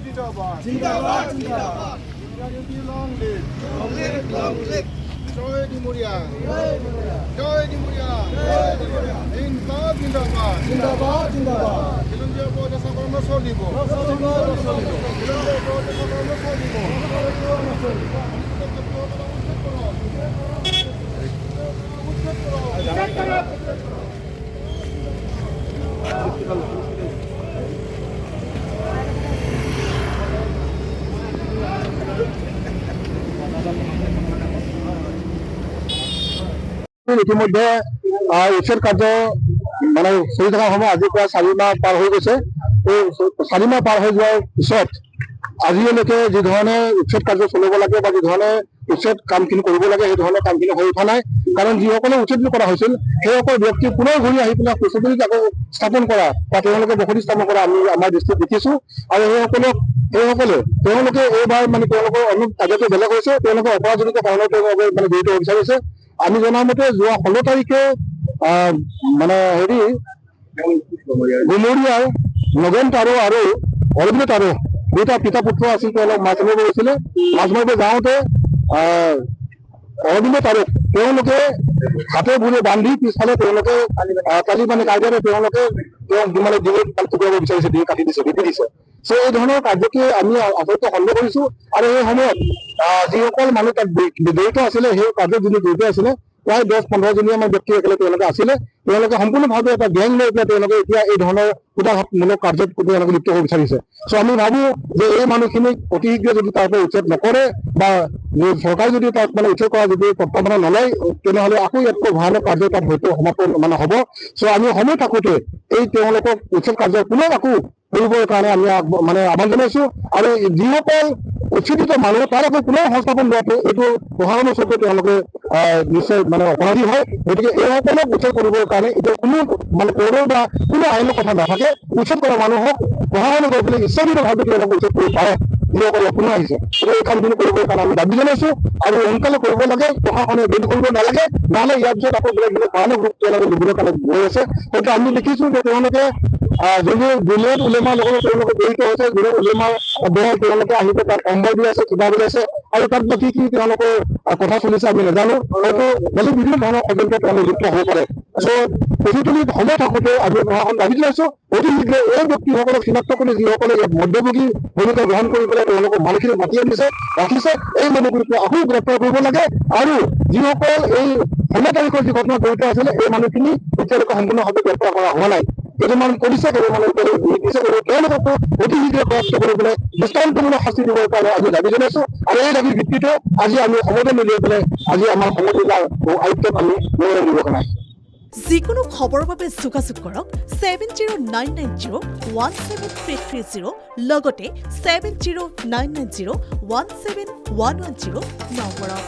জিন্দাবাদ জিন্দাবাদ জিন্দাবাদ লং লিভ জয় ডিমুৰিয়া ইনকাম জিন্দাবাদ জিন্দাবাদ জিন্দাবাদ খিলঞ্জীয়া উপদেশা কৰ্ম চলিব ইতিমধ্যে উচ্ছেদ কাৰ্য মানে চলি থকা সময় আজি প্ৰায় 4 মাহ পাৰ হৈ গৈছে। এই 4 মাহ পাৰ হৈ যোৱাৰ পিছত আজিলৈকে যি ধৰণে উচ্ছেদ কাৰ্য চলিব লাগে বা যি ধৰণে উচ্ছেদ কামখিনি কৰিব লাগে সেই ধৰণৰ কামখিনি হৈ উঠা নাই। কাৰণ যিসকলে উচ্ছেদ কৰা হৈছিল সেইসকল ব্যক্তি পুনৰ ঘূৰি আহি পেলাই সুচলিত আকৌ স্থাপন কৰা বা তেওঁলোকে বসতি স্থাপন কৰা আমি আমাৰ দৃষ্টিত দেখিছো। আৰু তেওঁলোকে এইবাৰ মানে তেওঁলোকৰ অলপ কাৰ্যটো বেলেগ হৈছে। তেওঁলোকে অপৰাধজনিত কাৰণত তেওঁলোকে মানে জড়িত হ'ব বিচাৰিছে। আমি জনা মতে যোৱা 16 তাৰিখে মানে গুমৰিয়াৰ নগেন তাৰো আৰু অৰবিন্দ তাৰো দুটা পিতা পুত্ৰ আছিল। তেওঁলোক মাছ মাৰিব গৈছিলে। মাছ মাৰিব যাওঁতে অৰবিন্দ তাৰো তেওঁলোকে হাতে ভুলে বান্ধি পিছফালে তেওঁলোকে কালি মানে কাইদাৰে তেওঁলোকে মানে ডিঙিত টুকুৰাব বিচাৰিছে, ডিঙি কাটি দিছে, বিপি দিছে। এই ধৰণৰ কাৰ্যকে আমি আচলতে সন্দেহ কৰিছো। আৰু এই সময়ত যিসকল মানুহ তাত জড়িত আছিলে সেই কাৰ্যত যিটো জড়িত আছিলে প্ৰায় 10-15 জনীয়া মান ব্যক্তি একেলগে তেওঁলোকে আছিলে। তেওঁলোকে সম্পূৰ্ণভাৱে এটা গ্যাং লৈ পেলাই তেওঁলোকে এতিয়া এই ধৰণৰ কুটাঘাতমূলক কাৰ্যত তেওঁলোকে লিপ্ত হ'ব বিচাৰিছে। আমি ভাবো যে এই মানুহখিনিক অতি শীঘ্ৰে যদি তাৰ পৰা উচ্ছেদ নকৰে বা চৰকাৰে যদি তাক মানে উচ্ছেদ কৰা যদি তত্ত্বাৱধান নলয় তেনেহ'লে আকৌ ইয়াতকৈ ভয়ানক কাৰ্য তাত হয়তো সমাপ্ত মানে হ'ব। আমি সময় থাকোঁতে এই তেওঁলোকক উচ্ছেদ কাৰ্য পুনৰ আকৌ কৰিবৰ কাৰণে আমি মানে আহ্বান জনাইছো। আৰু যিসকল উচ্ছেদিত মানুহ তাৰ আকৌ পুনৰ সংস্থাপন লোৱাটো এইটো প্ৰশাসনৰ চকুত তেওঁলোকে নিশ্চয় মানে অপৰাধী হয়। গতিকে এইসকলক উচ্ছেদ কৰিবৰ কাৰণে এতিয়া কোনো মানে কৌৰৱ বা কোনো আইনৰ কথা নাথাকে। উচ্ছেদ কৰা মানুহক প্ৰশাসনে গৈ পেলাই ইচ্ছাকৃতভাৱে তেওঁলোকক উচ্ছেদ কৰিব পাৰে। যিসকল অপোনাই আহিছে এই কামখিনি কৰিবৰ কাৰণে আমি দাবী জনাইছো। আৰু সোনকালে কৰিব লাগে, প্ৰশাসনে দেৰি কৰিব নালাগে। নহ'লে ইয়াৰ পিছত আকৌ বেলেগ বেলেগ ভয়ানক ৰূপ তেওঁলোকে দিবলৈ কাৰণে গৈ আছে। গতিকে আমি দেখিছো যে তেওঁলোকে যদিও জুলিয়ট উলেমাৰ লগত তেওঁলোকে জড়িত হৈছে। জুলিয়ট উলেমাৰ দল তেওঁলোকে আহি তাত অম্বৰ দি আছে, কিবা বুলি আছে। আৰু তাত বা কি তেওঁলোকৰ কথা চলিছে আমি নাজানো। হয়তো বেলেগ বিভিন্ন ধৰণৰ ষড়যন্ত্ৰ তেওঁলোকে লিপ্ত হ'ব পাৰে। প্ৰতিটোলিত সময় থাকোঁতে আমি প্ৰশাসন দাবী জনাইছো অতি শীঘ্ৰে এই ব্যক্তিসকলক চিনাক্ত কৰি যিসকলে ইয়াত মধ্যভোগী ভূমিকা গ্ৰহণ কৰি পেলাই তেওঁলোকৰ মানুহখিনি মাতি আনিছে ৰাখিছে এই মানুহখিনিক আকৌ গ্ৰেপ্তাৰ কৰিব লাগে। আৰু যিসকল এই 16 তাৰিখৰ যি ঘটনা জড়িত আছিলে এই মানুহখিনি এতিয়ালৈকে সম্পূৰ্ণভাৱে গ্ৰেপ্তাৰ কৰা হোৱা নাই। কেইটামান কৰিছে, তেওঁলোককো অতি শীঘ্ৰে গ্ৰেপ্তাৰ কৰি পেলাই দৃষ্টান্তমূলক শাস্তি দিবৰ কাৰণে আমি দাবী জনাইছো। আৰু এই দাবীৰ ভিত্তিতে আজি আমি সময় মিলিয়াই পেলাই আজি আমাৰ সমষ্টিৰ আয়ুক্তক আমি নিবেদন দিব কাৰণে যিকোনো খবৰৰ বাবে যোগাযোগ কৰক 7099017330 লগতে 7099017110 নম্বৰত।